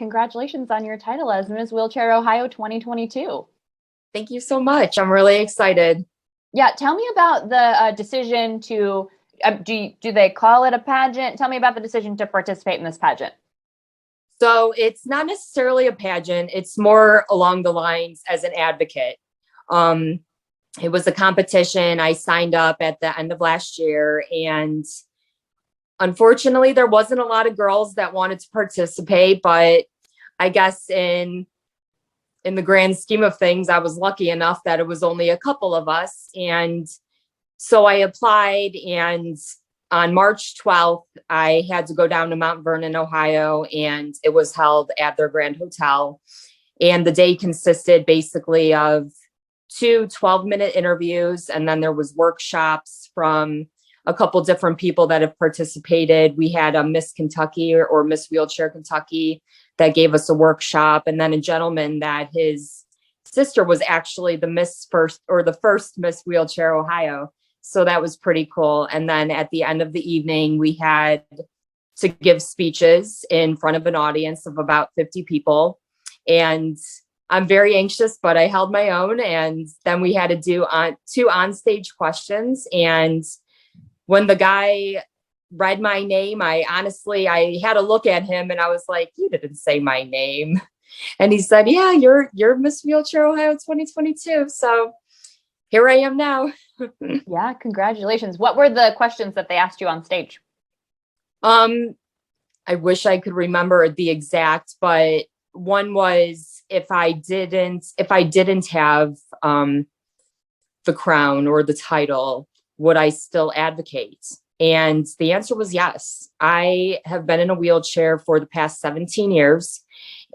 congratulations on your title as Miss Wheelchair Ohio 2022. Thank you so much. I'm really excited. Yeah, tell me about the decision to, do they call it a pageant? Tell me about the decision to participate in this pageant. So it's not necessarily a pageant. It's more along the lines as an advocate. It was a competition. I signed up at the end of last year, and unfortunately there wasn't a lot of girls that wanted to participate, but I guess in the grand scheme of things, I was lucky enough that it was only a couple of us. And so I applied, and on March 12th, I had to go down to Mount Vernon, Ohio, and it was held at their Grand Hotel. And the day consisted basically of 2 12-minute interviews, and then there was workshops from a couple different people that have participated. We had a Miss Kentucky or Miss Wheelchair Kentucky that gave us a workshop, and then a gentleman that his sister was actually the first Miss Wheelchair Ohio. So that was pretty cool. And then at the end of the evening, we had to give speeches in front of an audience of about 50 people. And I'm very anxious, but I held my own. And then we had to do 2 onstage questions. And when the guy read my name, I had a look at him and I was like, you didn't say my name. And he said, yeah, you're Miss Wheelchair Ohio 2022. So here I am now. Yeah, congratulations. What were the questions that they asked you on stage? I wish I could remember the exact, but one was if I didn't have the crown or the title, would I still advocate? And the answer was yes. I have been in a wheelchair for the past 17 years,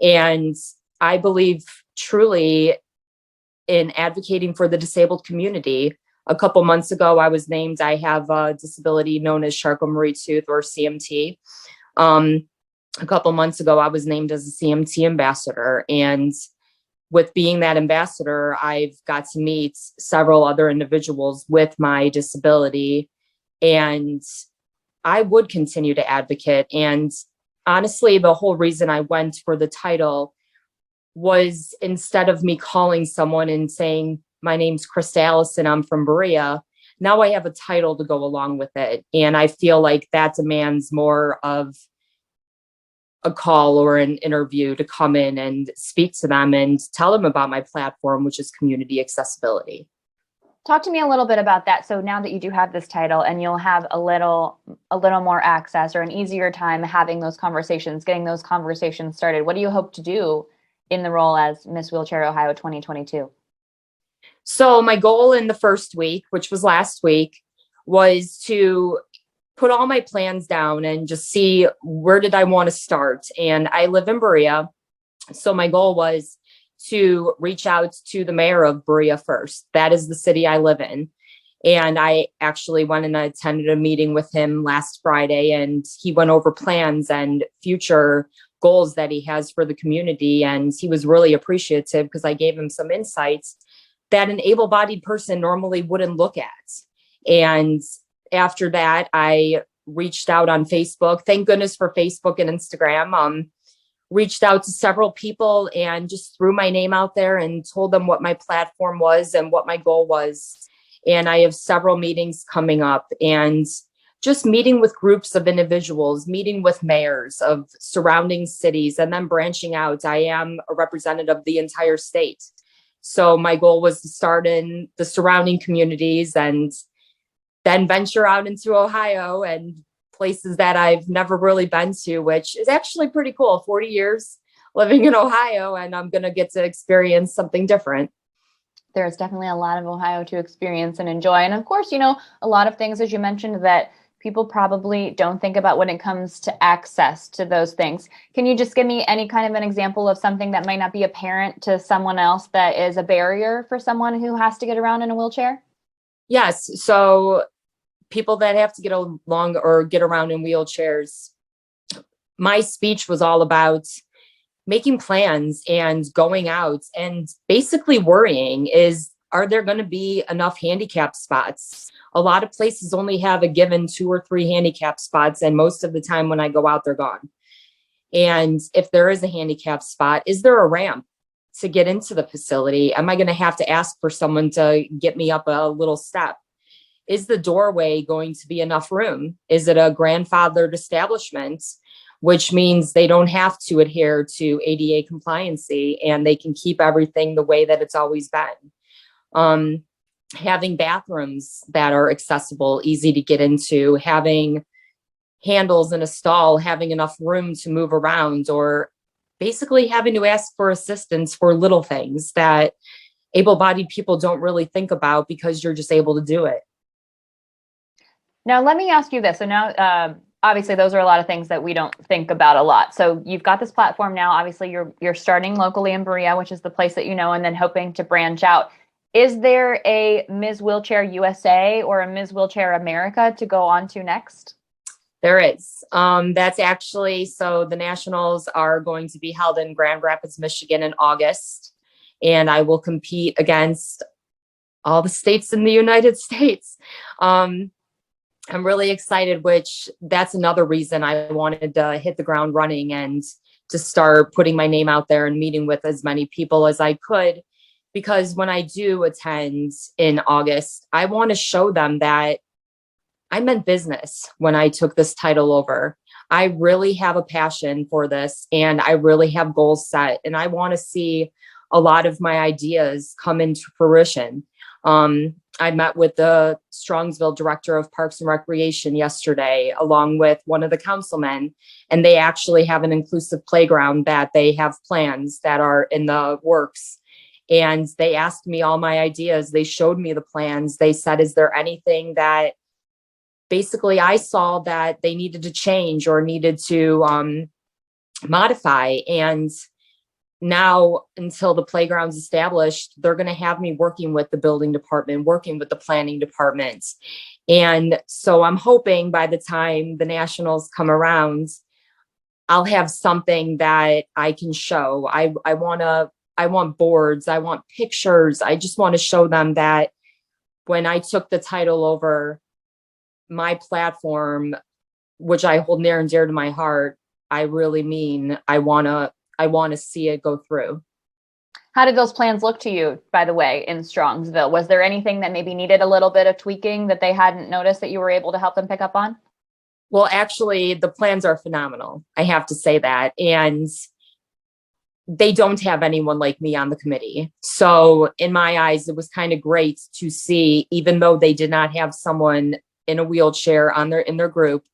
and I believe truly in advocating for the disabled community. A couple months ago, I have a disability known as Charcot-Marie-Tooth or CMT. A couple months ago, I was named as a CMT ambassador. And with being that ambassador, I've got to meet several other individuals with my disability. And I would continue to advocate. And honestly, the whole reason I went for the title was, instead of me calling someone and saying, my name's Krista Allison, I'm from Berea, now I have a title to go along with it. And I feel like that demands more of a call or an interview to come in and speak to them and tell them about my platform, which is community accessibility. Talk to me a little bit about that. So now that you do have this title and you'll have a little more access or an easier time having those conversations, getting those conversations started, what do you hope to do in the role as Miss Wheelchair Ohio 2022? So my goal in the first week, which was last week, was to put all my plans down and just see where did I want to start. And I live in Berea. So my goal was to reach out to the mayor of Berea first. That is the city I live in. And I actually went and attended a meeting with him last Friday, and he went over plans and future goals that he has for the community. And he was really appreciative because I gave him some insights that an able-bodied person normally wouldn't look at. And after that, I reached out on Facebook. Thank goodness for Facebook and Instagram. Reached out to several people and just threw my name out there and told them what my platform was and what my goal was. And I have several meetings coming up, and just meeting with groups of individuals, meeting with mayors of surrounding cities, and then branching out. I am a representative of the entire state. So my goal was to start in the surrounding communities and then venture out into Ohio and places that I've never really been to, which is actually pretty cool. 40 years living in Ohio, and I'm going to get to experience something different. There's definitely a lot of Ohio to experience and enjoy. And of course, a lot of things, as you mentioned, that people probably don't think about when it comes to access to those things. Can you just give me any kind of an example of something that might not be apparent to someone else that is a barrier for someone who has to get around in a wheelchair? Yes. So people that have to get along or get around in wheelchairs, my speech was all about making plans and going out and basically worrying is, are there going to be enough handicap spots? A lot of places only have a given 2 or 3 handicap spots, and most of the time when I go out, they're gone. And if there is a handicap spot, is there a ramp to get into the facility? Am I going to have to ask for someone to get me up a little step? Is the doorway going to be enough room? Is it a grandfathered establishment, which means they don't have to adhere to ADA compliancy and they can keep everything the way that it's always been? Having bathrooms that are accessible, easy to get into, having handles in a stall, having enough room to move around, or basically having to ask for assistance for little things that able-bodied people don't really think about because you're just able to do it. Now, let me ask you this. So now, obviously, those are a lot of things that we don't think about a lot. So you've got this platform now. Obviously, you're starting locally in Berea, which is the place that you know, and then hoping to branch out. Is there a Ms. Wheelchair USA or a Ms. Wheelchair America to go on to next? There is. That's actually, so the nationals are going to be held in Grand Rapids, Michigan in August, and I will compete against all the states in the United States. I'm really excited, which that's another reason I wanted to hit the ground running and to start putting my name out there and meeting with as many people as I could. Because when I do attend in August, I want to show them that I meant business when I took this title over. I really have a passion for this and I really have goals set, and I want to see a lot of my ideas come into fruition. I met with the Strongsville director of Parks and Recreation yesterday, along with one of the councilmen, and they actually have an inclusive playground that they have plans that are in the works. And they asked me all my ideas. They showed me the plans. They said, is there anything that basically I saw that they needed to change or needed to modify? And now, until the playground's established, they're going to have me working with the building department, working with the planning department. And so I'm hoping by the time the nationals come around, I'll have something that I can show. I want boards, I want pictures. I just want to show them that when I took the title over, my platform, which I hold near and dear to my heart, I really mean I want to see it go through. How did those plans look to you, by the way, in Strongsville? Was there anything that maybe needed a little bit of tweaking that they hadn't noticed that you were able to help them pick up on? Well, actually, the plans are phenomenal. I have to say that. And they don't have anyone like me on the committee. So in my eyes, it was kind of great to see, even though they did not have someone in a wheelchair in their group,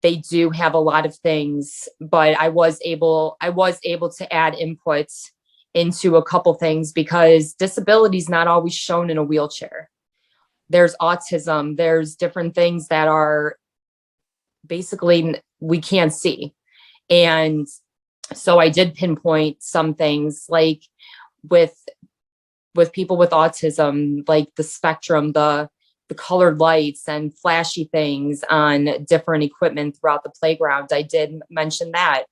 they do have a lot of things, but I was able to add input into a couple things because disability is not always shown in a wheelchair. There's autism, there's different things that are basically we can't see. And so I did pinpoint some things like with people with autism, like the spectrum, the colored lights and flashy things on different equipment throughout the playground. I did mention that.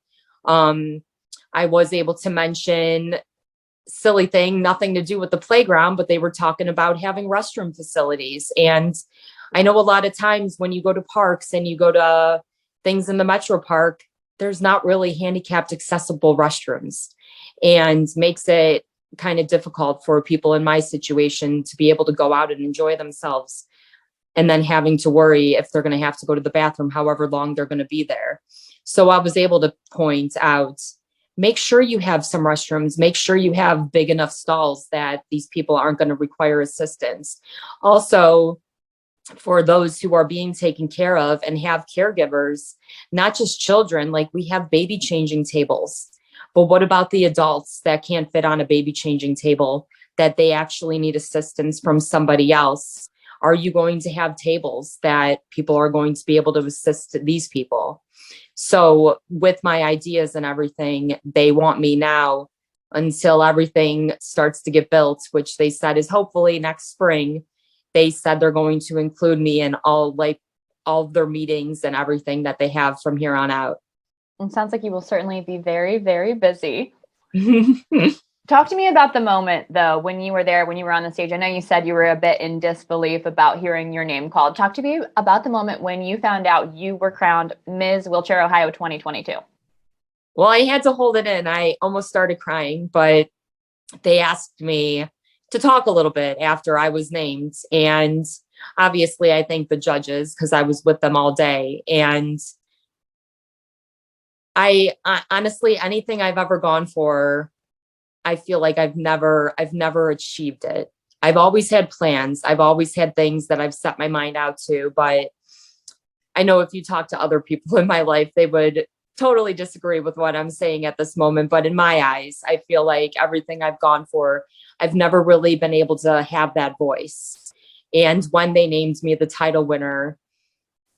I was able to mention silly thing, nothing to do with the playground, but they were talking about having restroom facilities. And I know a lot of times when you go to parks and you go to things in the Metro Park, there's not really handicapped accessible restrooms, and makes it kind of difficult for people in my situation to be able to go out and enjoy themselves and then having to worry if they're going to have to go to the bathroom, however long they're going to be there. So I was able to point out, make sure you have some restrooms, make sure you have big enough stalls that these people aren't going to require assistance. Also, for those who are being taken care of and have caregivers, not just children, like we have baby changing tables. But what about the adults that can't fit on a baby changing table, that they actually need assistance from somebody else? Are you going to have tables that people are going to be able to assist these people? So with my ideas and everything, they want me now until everything starts to get built, which they said is hopefully next spring. They said they're going to include me in all of their meetings and everything that they have from here on out. It sounds like you will certainly be very, very busy. Talk to me about the moment, though, when you were there, when you were on the stage. I know you said you were a bit in disbelief about hearing your name called. Talk to me about the moment when you found out you were crowned Ms. Wheelchair Ohio 2022. Well, I had to hold it in. I almost started crying, but they asked me to talk a little bit after I was named. And obviously, I thank the judges because I was with them all day. And I honestly, anything I've ever gone for, I feel like I've never achieved it. I've always had plans. I've always had things that I've set my mind out to, but I know if you talk to other people in my life, they would totally disagree with what I'm saying at this moment. But in my eyes, I feel like everything I've gone for, I've never really been able to have that voice. And when they named me the title winner,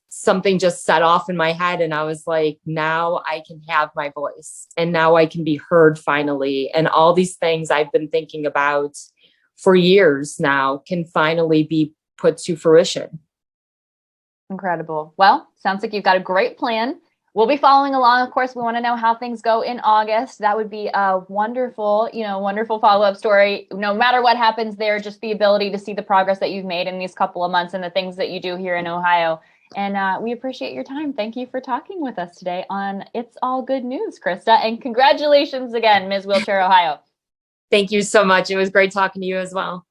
something just set off in my head. And I was like, now I can have my voice and now I can be heard finally. And all these things I've been thinking about for years now can finally be put to fruition. Incredible. Well, sounds like you've got a great plan. We'll be following along. Of course, we want to know how things go in August. That would be a wonderful, wonderful follow-up story. No matter what happens there, just the ability to see the progress that you've made in these couple of months and the things that you do here in Ohio. And we appreciate your time. Thank you for talking with us today on It's All Good News, Krista. And congratulations again, Ms. Wheelchair Ohio. Thank you so much. It was great talking to you as well.